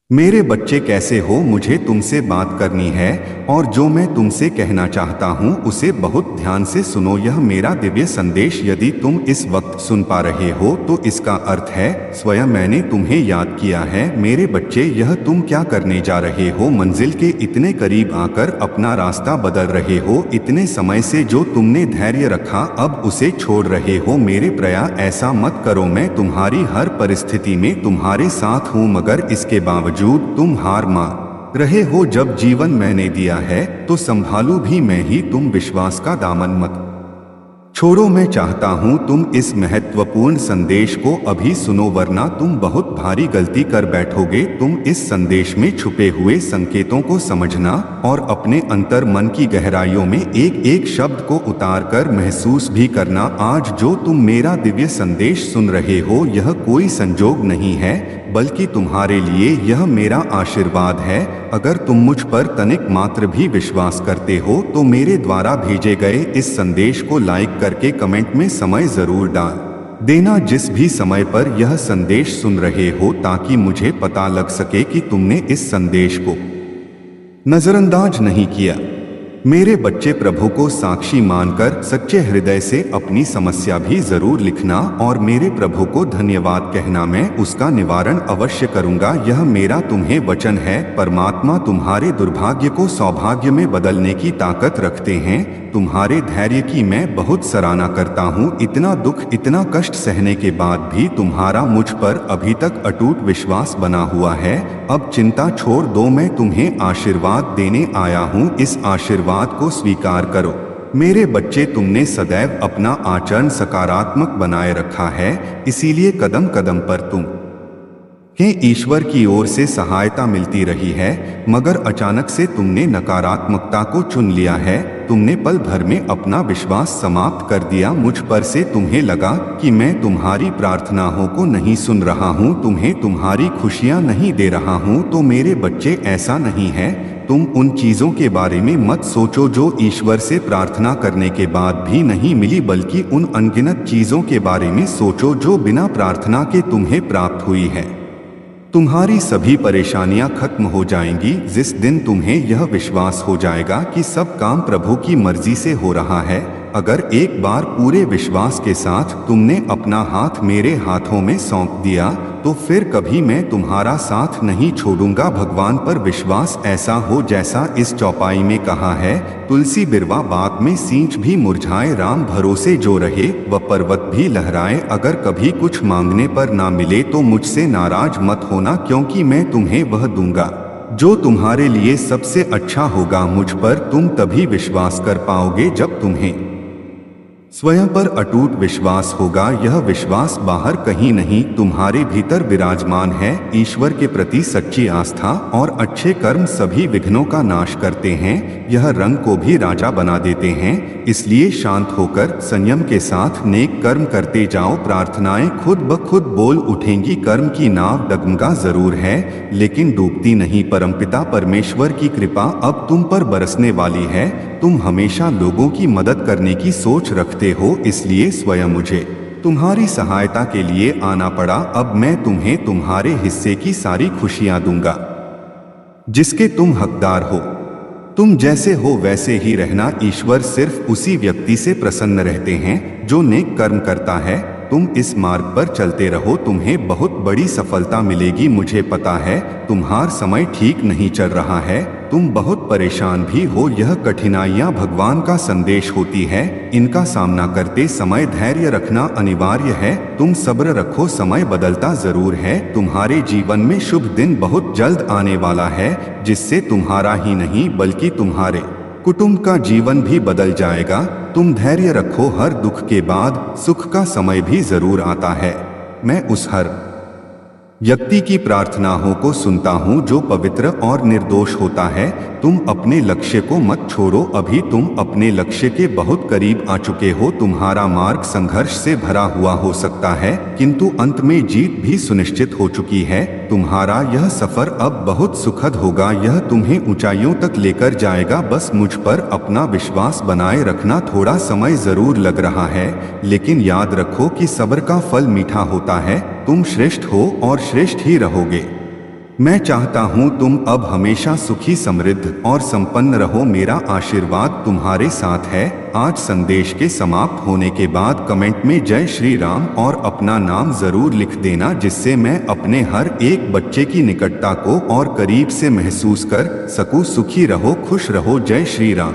मेरे बच्चे कैसे हो? मुझे तुमसे बात करनी है और जो मैं तुमसे कहना चाहता हूँ उसे बहुत ध्यान से सुनो। यह मेरा दिव्य संदेश यदि तुम इस वक्त सुन पा रहे हो तो इसका अर्थ है स्वयं मैंने तुम्हें याद किया है। मेरे बच्चे, यह तुम क्या करने जा रहे हो? मंजिल के इतने करीब आकर अपना रास्ता बदल रहे हो। इतने समय से जो तुमने धैर्य रखा अब उसे छोड़ रहे हो। मेरे प्रिया, ऐसा मत करो। मैं तुम्हारी हर परिस्थिति में तुम्हारे साथ हूँ, मगर इसके बावजूद तुम हार मान रहे हो। जब जीवन मैंने दिया है तो संभालू भी मैं ही। तुम विश्वास का दामन मत छोड़ो। मैं चाहता हूं तुम इस महत्वपूर्ण संदेश को अभी सुनो, वरना तुम बहुत भारी गलती कर बैठोगे। तुम इस संदेश में छुपे हुए संकेतों को समझना और अपने अंतर मन की गहराइयों में एक एक शब्द को उतार कर महसूस भी करना। आज जो तुम मेरा दिव्य संदेश सुन रहे हो यह कोई संजोग नहीं है, बल्कि तुम्हारे लिए यह मेरा आशीर्वाद है। अगर तुम मुझ पर तनिक मात्र भी विश्वास करते हो तो मेरे द्वारा भेजे गए इस संदेश को लाइक करके कमेंट में समय जरूर डाल देना जिस भी समय पर यह संदेश सुन रहे हो, ताकि मुझे पता लग सके कि तुमने इस संदेश को नजरअंदाज नहीं किया। मेरे बच्चे, प्रभु को साक्षी मानकर सच्चे हृदय से अपनी समस्या भी जरूर लिखना और मेरे प्रभु को धन्यवाद कहना। मैं उसका निवारण अवश्य करूंगा, यह मेरा तुम्हें वचन है। परमात्मा तुम्हारे दुर्भाग्य को सौभाग्य में बदलने की ताकत रखते हैं। तुम्हारे धैर्य की मैं बहुत सराहना करता हूँ। इतना दुख, इतना कष्ट सहने के बाद भी तुम्हारा मुझ पर अभी तक अटूट विश्वास बना हुआ है। अब चिंता छोड़ दो, मैं तुम्हें आशीर्वाद देने आया हूँ। इस आशीर्वाद को स्वीकार करो। मेरे बच्चे, तुमने सदैव अपना आचरण सकारात्मक बनाए रखा है, इसीलिए कदम कदम पर तुम ईश्वर की ओर से सहायता मिलती रही है। मगर अचानक से तुमने नकारात्मकता को चुन लिया है। तुमने पल भर में अपना विश्वास समाप्त कर दिया मुझ पर से। तुम्हें लगा कि मैं तुम्हारी प्रार्थनाओं को नहीं सुन रहा हूँ, तुम्हें तुम्हारी खुशियाँ नहीं दे रहा हूँ। तो मेरे बच्चे, ऐसा नहीं है। तुम उन चीजों के बारे में मत सोचो जो ईश्वर से प्रार्थना करने के बाद भी नहीं मिली, बल्कि उन अनगिनत चीजों के बारे में सोचो जो बिना प्रार्थना के तुम्हें प्राप्त हुई है। तुम्हारी सभी परेशानियां खत्म हो जाएंगी जिस दिन तुम्हें यह विश्वास हो जाएगा कि सब काम प्रभु की मर्जी से हो रहा है। अगर एक बार पूरे विश्वास के साथ तुमने अपना हाथ मेरे हाथों में सौंप दिया तो फिर कभी मैं तुम्हारा साथ नहीं छोड़ूंगा। भगवान पर विश्वास ऐसा हो जैसा इस चौपाई में कहा है, तुलसी बिरवा बाग में सींच भी मुरझाए, राम भरोसे जो रहे व पर्वत भी लहराए। अगर कभी कुछ मांगने पर ना मिले तो मुझसे नाराज मत होना, क्योंकि मैं तुम्हें वह दूंगा जो तुम्हारे लिए सबसे अच्छा होगा। मुझ पर तुम तभी विश्वास कर पाओगे जब तुम्हें स्वयं पर अटूट विश्वास होगा। यह विश्वास बाहर कहीं नहीं, तुम्हारे भीतर विराजमान है। ईश्वर के प्रति सच्ची आस्था और अच्छे कर्म सभी विघ्नों का नाश करते हैं, यह रंग को भी राजा बना देते हैं। इसलिए शांत होकर संयम के साथ नेक कर्म करते जाओ। प्रार्थनाएं खुद ब खुद बोल उठेंगी। कर्म की नाव डगमगा जरूर है लेकिन डूबती नहीं। परमपिता परमेश्वर की कृपा अब तुम पर बरसने वाली है। तुम हमेशा लोगों की मदद करने की सोच रखते हो, इसलिए स्वयं मुझे तुम्हारी सहायता के लिए आना पड़ा। अब मैं तुम्हें तुम्हारे हिस्से की सारी खुशियां दूंगा जिसके तुम हकदार हो। तुम जैसे हो वैसे ही रहना। ईश्वर सिर्फ उसी व्यक्ति से प्रसन्न रहते हैं जो नेक कर्म करता है। तुम इस मार्ग पर चलते रहो, तुम्हें बहुत बड़ी सफलता मिलेगी। मुझे पता है तुम्हारा समय ठीक नहीं चल रहा है, तुम बहुत परेशान भी हो। यह कठिनाइयां भगवान का संदेश होती है, इनका सामना करते समय धैर्य रखना अनिवार्य है। तुम सब्र रखो, समय बदलता जरूर है। तुम्हारे जीवन में शुभ दिन बहुत जल्द आने वाला है, जिससे तुम्हारा ही नहीं बल्कि तुम्हारे कुटुंब का जीवन भी बदल जाएगा। तुम धैर्य रखो, हर दुख के बाद सुख का समय भी जरूर आता है। मैं उस हर व्यक्ति की प्रार्थनाओं को सुनता हूँ जो पवित्र और निर्दोष होता है। तुम अपने लक्ष्य को मत छोड़ो, अभी तुम अपने लक्ष्य के बहुत करीब आ चुके हो। तुम्हारा मार्ग संघर्ष से भरा हुआ हो सकता है, किंतु अंत में जीत भी सुनिश्चित हो चुकी है। तुम्हारा यह सफर अब बहुत सुखद होगा, यह तुम्हें ऊंचाइयों तक लेकर जाएगा। बस मुझ पर अपना विश्वास बनाए रखना। थोड़ा समय जरूर लग रहा है, लेकिन याद रखो कि सब्र का फल मीठा होता है। तुम श्रेष्ठ हो और श्रेष्ठ ही रहोगे। मैं चाहता हूँ तुम अब हमेशा सुखी समृद्ध और संपन्न रहो। मेरा आशीर्वाद तुम्हारे साथ है। आज संदेश के समाप्त होने के बाद कमेंट में जय श्री राम और अपना नाम जरूर लिख देना, जिससे मैं अपने हर एक बच्चे की निकटता को और करीब से महसूस कर सकूं। सुखी रहो, खुश रहो। जय श्री राम।